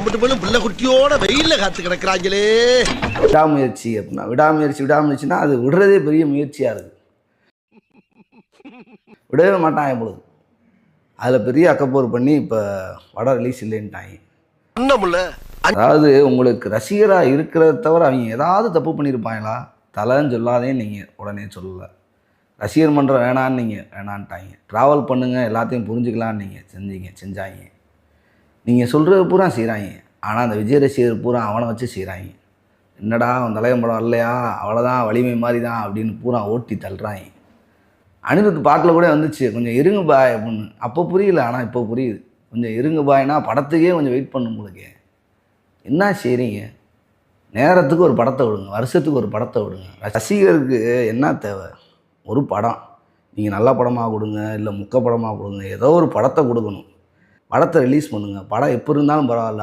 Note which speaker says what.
Speaker 1: அம்பட்டு போலும் பிள்ளை குட்டியோட வெயில்ல காத்து கிடக்குறாங்களே.
Speaker 2: விடாமுயற்சி அப்படின்னா விடாமுயற்சினா அது விடுறதே பெரிய முயற்சியாக இருக்குது. விடவே மாட்டான் எப்பொழுது. அதில் பெரிய அக்கப்போர் பண்ணி இப்போ படம் ரிலீஸ் இல்லைன்ட்டாங்க. அதாவது உங்களுக்கு ரசிகராக இருக்கிறத தவிர அவங்க ஏதாவது தப்பு பண்ணியிருப்பாங்களா? தலைன்னு சொல்லாதேன்னு நீங்கள் உடனே சொல்லலை. ரசிகர் மன்றம் வேணான்னு நீங்கள் வேணான்ட்டாங்க. ட்ராவல் பண்ணுங்கள் எல்லாத்தையும் புரிஞ்சுக்கலான்னு நீங்கள் செஞ்சாங்க. நீங்கள் சொல்கிறது பூரா செய்கிறாங்க. ஆனால் அந்த விஜய் ரசிகர் பூரா அவனை வச்சு செய்கிறாங்க. என்னடா அவன் தலைவன் படம் இல்லையா, அவ்வளோதான் வலிமை மாதிரி தான் அப்படின்னு பூரா ஓட்டி தள்ளுறாங்க. அனிருத் பாட்டில் கூட வந்துச்சு, கொஞ்சம் இருங்க பாய் அப்படின்னு. அப்போ புரியல, ஆனால் இப்போ புரியுது. கொஞ்சம் இருங்க பாய்னா படத்துக்கே கொஞ்சம் வெயிட் பண்ணும் உங்களுக்கு. என்ன செய்கிறீங்க? நேரத்துக்கு ஒரு படத்தை விடுங்க, வருஷத்துக்கு ஒரு படத்தை விடுங்க. ரசிகருக்கு என்ன தேவை? ஒரு படம். நீங்கள் நல்ல படமாக கொடுங்க, இல்லை முக்க படமாக கொடுங்க, ஏதோ ஒரு படத்தை கொடுக்கணும். படத்தை ரிலீஸ் பண்ணுங்கள். படம் எப்போ இருந்தாலும் பரவாயில்ல.